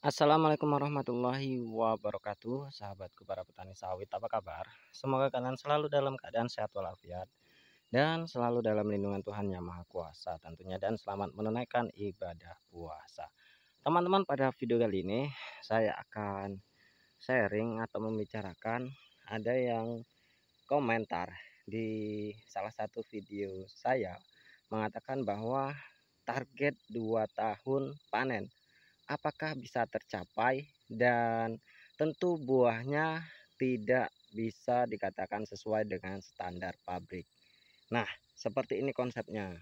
Assalamualaikum warahmatullahi wabarakatuh, sahabatku para petani sawit, apa kabar? Semoga kalian selalu dalam keadaan sehat walafiat dan selalu dalam lindungan Tuhan Yang Maha Kuasa tentunya, dan selamat menunaikan ibadah puasa. Teman-teman, pada video kali ini saya akan sharing atau membicarakan, ada yang komentar di salah satu video saya mengatakan bahwa target 2 tahun panen apakah bisa tercapai, dan tentu buahnya tidak bisa dikatakan sesuai dengan standar pabrik. Nah, seperti ini konsepnya,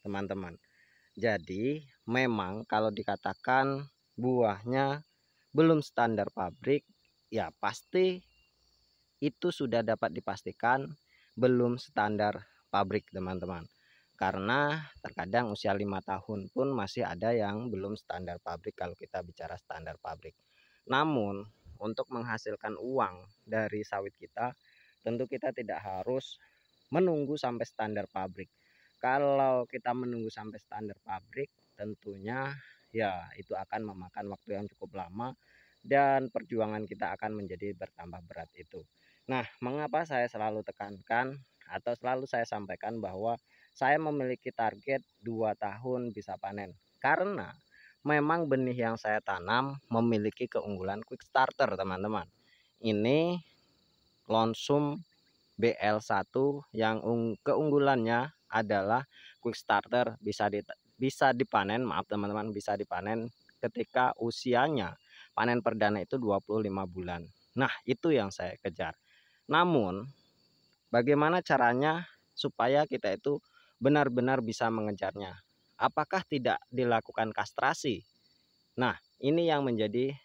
teman-teman. Jadi memang kalau dikatakan buahnya belum standar pabrik, ya pasti itu sudah dapat dipastikan belum standar pabrik, teman-teman. Karena terkadang usia 5 tahun pun masih ada yang belum standar pabrik kalau kita bicara standar pabrik. Namun untuk menghasilkan uang dari sawit kita, tentu kita tidak harus menunggu sampai standar pabrik. Kalau kita menunggu sampai standar pabrik, tentunya ya itu akan memakan waktu yang cukup lama dan perjuangan kita akan menjadi bertambah berat itu. Nah, mengapa saya selalu tekankan atau selalu saya sampaikan bahwa saya memiliki target 2 tahun bisa panen? Karena memang benih yang saya tanam memiliki keunggulan quick starter, teman-teman. Ini Lonsum BL1 yang keunggulannya adalah quick starter, bisa dipanen, maaf teman-teman, bisa dipanen ketika usianya panen perdana itu 25 bulan. Nah, itu yang saya kejar. Namun, bagaimana caranya supaya kita itu benar-benar bisa mengejarnya? Apakah tidak dilakukan kastrasi? Nah, ini yang menjadi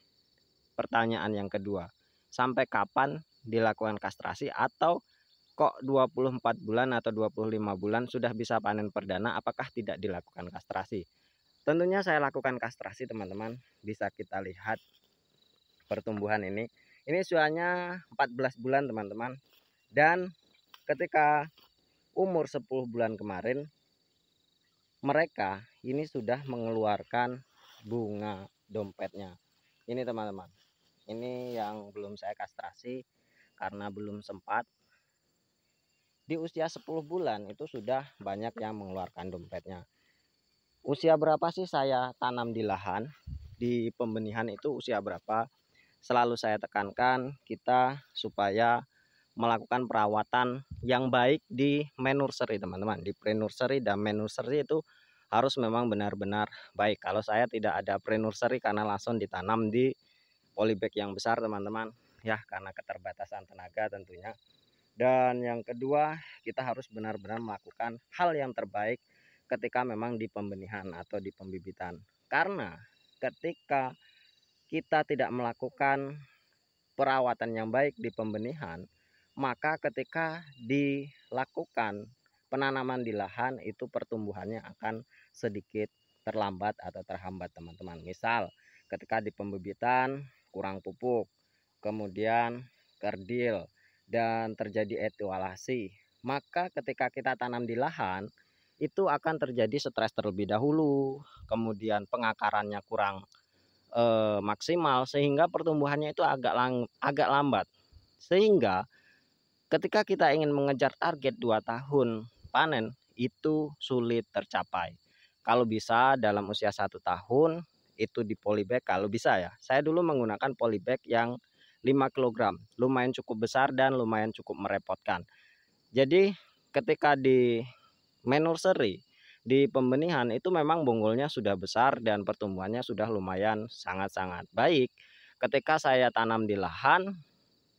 pertanyaan yang kedua. Sampai kapan dilakukan kastrasi, atau kok 24 bulan atau 25 bulan sudah bisa panen perdana, apakah tidak dilakukan kastrasi? Tentunya saya lakukan kastrasi, teman-teman. Bisa kita lihat pertumbuhan ini. Ini usianya 14 bulan, teman-teman. Dan ketika umur 10 bulan kemarin, mereka ini sudah mengeluarkan bunga dompetnya. Ini, teman-teman. Ini yang belum saya kastrasi karena belum sempat. Di usia 10 bulan itu sudah banyak yang mengeluarkan dompetnya. Usia berapa sih saya tanam di lahan? Di pembenihan itu usia berapa? Selalu saya tekankan kita supaya melakukan perawatan yang baik di nursery, teman-teman. Di pre-nursery dan nursery itu harus memang benar-benar baik. Kalau saya tidak ada pre-nursery karena langsung ditanam di polybag yang besar, teman-teman. Ya, karena keterbatasan tenaga tentunya. Dan yang kedua, kita harus benar-benar melakukan hal yang terbaik ketika memang di pembenihan atau di pembibitan. Karena ketika kita tidak melakukan perawatan yang baik di pembenihan, maka ketika dilakukan penanaman di lahan itu pertumbuhannya akan sedikit terlambat atau terhambat, teman-teman. Misal ketika di pembibitan kurang pupuk, kemudian kerdil, dan terjadi etiolasi, maka ketika kita tanam di lahan itu akan terjadi stres terlebih dahulu, kemudian pengakarannya kurang maksimal, sehingga pertumbuhannya itu agak lambat, sehingga ketika kita ingin mengejar target 2 tahun panen itu sulit tercapai. Kalau bisa dalam usia 1 tahun itu di polybag, kalau bisa ya. Saya dulu menggunakan polybag yang 5 kg, lumayan cukup besar dan lumayan cukup merepotkan. Jadi ketika di nursery, di pembenihan itu memang bonggolnya sudah besar dan pertumbuhannya sudah lumayan sangat-sangat baik. Ketika saya tanam di lahan,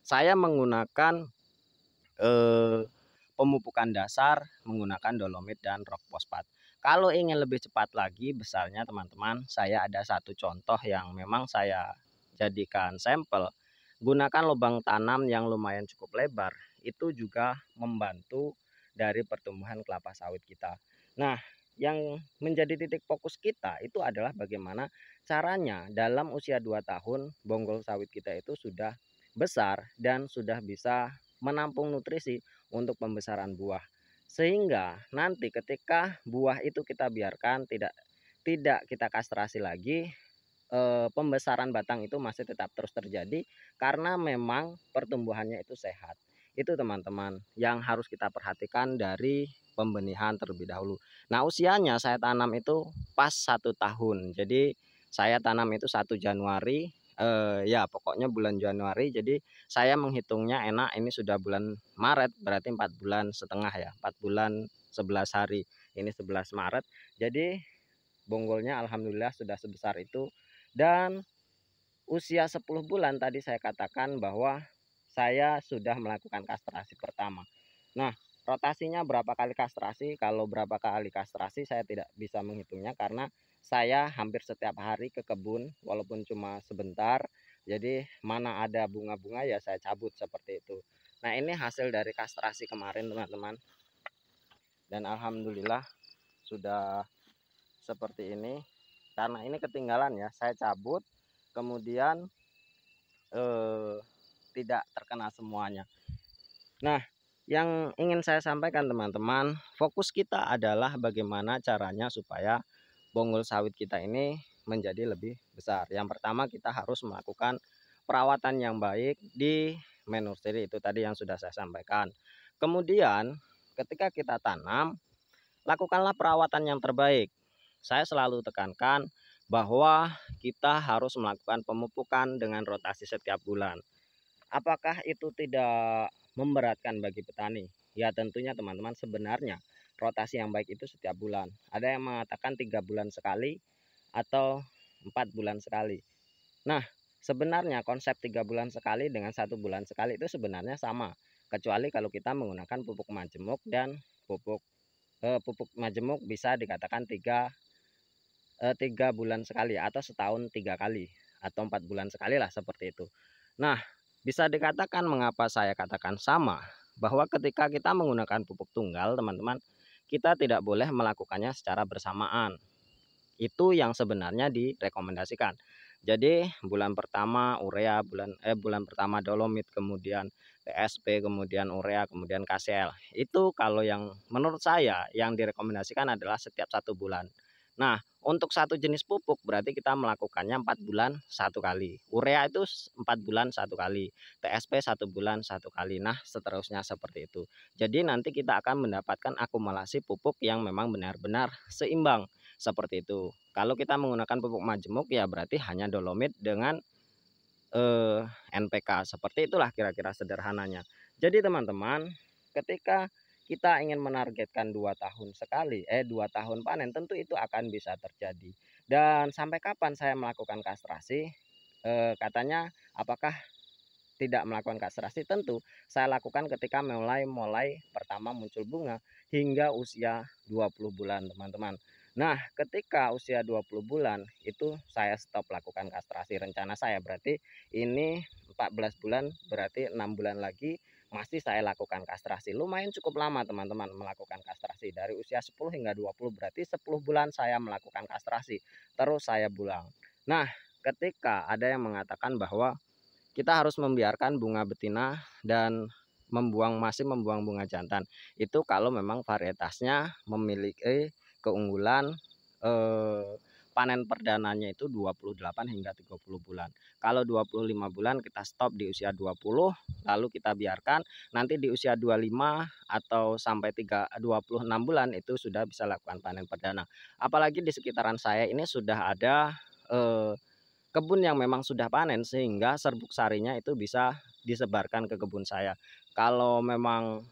saya menggunakan pemupukan dasar menggunakan dolomit dan rock fosfat. Kalau ingin lebih cepat lagi besarnya, teman-teman, saya ada satu contoh yang memang saya jadikan sampel. Gunakan lubang tanam yang lumayan cukup lebar, itu juga membantu dari pertumbuhan kelapa sawit kita. Nah, yang menjadi titik fokus kita itu adalah bagaimana caranya dalam usia 2 tahun bonggol sawit kita itu sudah besar dan sudah bisa menampung nutrisi untuk pembesaran buah, sehingga nanti ketika buah itu kita biarkan tidak kita kastrasi lagi, pembesaran batang itu masih tetap terus terjadi karena memang pertumbuhannya itu sehat. Itu teman-teman yang harus kita perhatikan dari pembenihan terlebih dahulu. Nah, usianya saya tanam itu pas 1 tahun. Jadi saya tanam itu 1 Januari, ya pokoknya bulan Januari. Jadi saya menghitungnya enak ini sudah bulan Maret, berarti 4 bulan setengah ya, 4 bulan 11 hari. Ini 11 Maret. Jadi bonggolnya alhamdulillah sudah sebesar itu. Dan usia 10 bulan tadi saya katakan bahwa saya sudah melakukan kastrasi pertama. Nah, rotasinya berapa kali kastrasi? Kalau berapa kali kastrasi saya tidak bisa menghitungnya karena saya hampir setiap hari ke kebun walaupun cuma sebentar. Jadi mana ada bunga-bunga ya saya cabut seperti itu. Nah, ini hasil dari kastrasi kemarin teman-teman. Dan alhamdulillah sudah seperti ini. Karena ini ketinggalan ya, saya cabut kemudian eh, tidak terkena semuanya. Nah, yang ingin saya sampaikan teman-teman, fokus kita adalah bagaimana caranya supaya bonggol sawit kita ini menjadi lebih besar. Yang pertama kita harus melakukan perawatan yang baik di main nursery itu tadi yang sudah saya sampaikan. Kemudian ketika kita tanam, lakukanlah perawatan yang terbaik. Saya selalu tekankan bahwa kita harus melakukan pemupukan dengan rotasi setiap bulan. Apakah itu tidak memberatkan bagi petani? Ya tentunya teman-teman, sebenarnya rotasi yang baik itu setiap bulan. Ada yang mengatakan 3 bulan sekali atau 4 bulan sekali. Nah, sebenarnya konsep 3 bulan sekali dengan 1 bulan sekali itu sebenarnya sama. Kecuali kalau kita menggunakan pupuk majemuk dan pupuk majemuk bisa dikatakan 3 bulan sekali atau setahun 3 kali atau 4 bulan sekali lah seperti itu. Nah, bisa dikatakan mengapa saya katakan sama, bahwa ketika kita menggunakan pupuk tunggal teman-teman, kita tidak boleh melakukannya secara bersamaan. Itu yang sebenarnya direkomendasikan. Jadi bulan pertama urea, bulan pertama dolomit, kemudian PSP, kemudian urea, kemudian KCL. Itu kalau yang menurut saya yang direkomendasikan adalah setiap 1 bulan. Nah, untuk satu jenis pupuk berarti kita melakukannya 4 bulan 1 kali. Urea itu 4 bulan 1 kali, TSP 1 bulan 1 kali. Nah, seterusnya seperti itu. Jadi nanti kita akan mendapatkan akumulasi pupuk yang memang benar-benar seimbang seperti itu. Kalau kita menggunakan pupuk majemuk ya berarti hanya dolomit dengan NPK. Seperti itulah kira-kira sederhananya. Jadi teman-teman, ketika kita ingin menargetkan 2 tahun sekali, 2 tahun panen, tentu itu akan bisa terjadi. Dan sampai kapan saya melakukan kastrasi? Katanya apakah tidak melakukan kastrasi? Tentu saya lakukan ketika mulai pertama muncul bunga hingga usia 20 bulan teman-teman. Nah, ketika usia 20 bulan itu saya stop lakukan kastrasi. Rencana saya berarti ini 14 bulan, berarti 6 bulan lagi masih saya lakukan kastrasi. Lumayan cukup lama teman-teman melakukan kastrasi. Dari usia 10 hingga 20 berarti 10 bulan saya melakukan kastrasi. Terus saya bulang. Nah, ketika ada yang mengatakan bahwa kita harus membiarkan bunga betina dan masih membuang bunga jantan. Itu kalau memang varietasnya memiliki keunggulan panen perdananya itu 28 hingga 30 bulan. Kalau 25 bulan kita stop di usia 20, lalu kita biarkan nanti di usia 25 atau sampai 26 bulan itu sudah bisa lakukan panen perdana. Apalagi di sekitaran saya ini sudah ada kebun yang memang sudah panen sehingga serbuk sarinya itu bisa disebarkan ke kebun saya. Kalau memang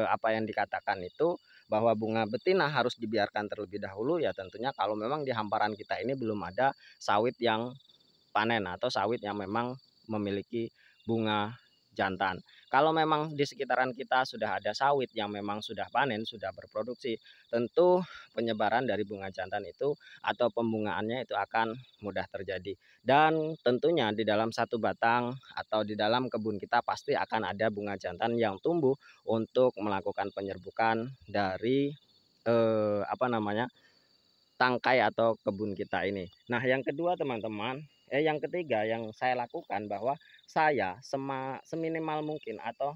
apa yang dikatakan itu bahwa bunga betina harus dibiarkan terlebih dahulu, ya tentunya kalau memang di hamparan kita ini belum ada sawit yang panen atau sawit yang memang memiliki bunga jantan. Kalau memang di sekitaran kita sudah ada sawit yang memang sudah panen, sudah berproduksi, tentu penyebaran dari bunga jantan itu atau pembungaannya itu akan mudah terjadi. Dan tentunya di dalam satu batang atau di dalam kebun kita pasti akan ada bunga jantan yang tumbuh untuk melakukan penyerbukan dari apa namanya, tangkai atau kebun kita ini. Nah, yang kedua teman-teman, yang ketiga yang saya lakukan bahwa saya seminimal mungkin atau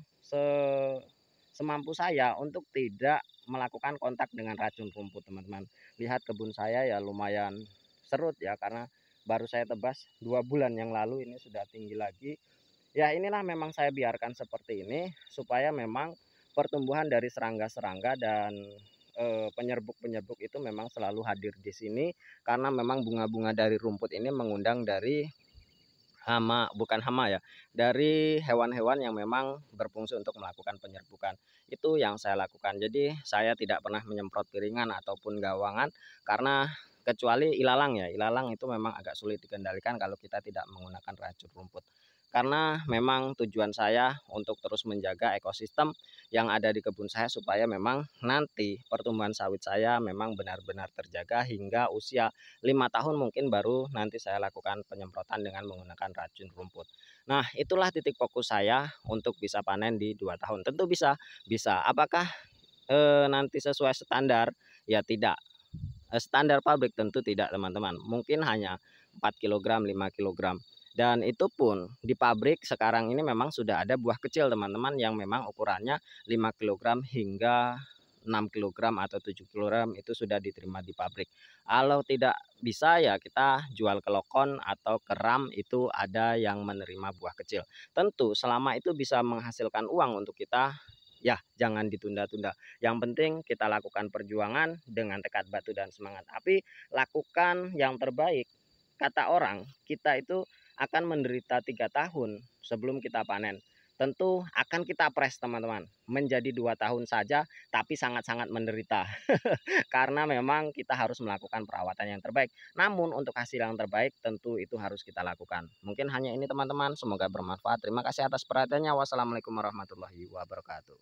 semampu saya untuk tidak melakukan kontak dengan racun rumput teman-teman. Lihat kebun saya ya lumayan serut ya karena baru saya tebas 2 bulan yang lalu, ini sudah tinggi lagi. Ya inilah memang saya biarkan seperti ini supaya memang pertumbuhan dari serangga-serangga dan penyerbuk-penyerbuk itu memang selalu hadir di sini, karena memang bunga-bunga dari rumput ini mengundang dari hama, bukan hama ya, dari hewan-hewan yang memang berfungsi untuk melakukan penyerbukan. Itu yang saya lakukan. Jadi saya tidak pernah menyemprot piringan ataupun gawangan, karena kecuali ilalang ya. Ilalang itu memang agak sulit dikendalikan kalau kita tidak menggunakan racun rumput. Karena memang tujuan saya untuk terus menjaga ekosistem yang ada di kebun saya, supaya memang nanti pertumbuhan sawit saya memang benar-benar terjaga hingga usia 5 tahun mungkin baru nanti saya lakukan penyemprotan dengan menggunakan racun rumput. Nah, itulah titik fokus saya untuk bisa panen di 2 tahun. Tentu bisa, bisa. Apakah nanti sesuai standar? Ya tidak. Standar pabrik tentu tidak, teman-teman. Mungkin hanya 4 kilogram, 5 kilogram. Dan itu pun di pabrik sekarang ini memang sudah ada buah kecil, teman-teman, yang memang ukurannya 5 kilogram hingga 6 kilogram atau 7 kilogram, itu sudah diterima di pabrik. Kalau tidak bisa ya kita jual ke lokon atau ke ram, itu ada yang menerima buah kecil. Tentu selama itu bisa menghasilkan uang untuk kita, ya jangan ditunda-tunda. Yang penting kita lakukan perjuangan dengan tekad batu dan semangat. Tapi lakukan yang terbaik. Kata orang, kita itu akan menderita 3 tahun sebelum kita panen. Tentu akan kita pres, teman-teman, menjadi 2 tahun saja, tapi sangat-sangat menderita. Karena memang kita harus melakukan perawatan yang terbaik. Namun untuk hasil yang terbaik tentu itu harus kita lakukan. Mungkin hanya ini, teman-teman, semoga bermanfaat. Terima kasih atas perhatiannya. Wassalamualaikum warahmatullahi wabarakatuh.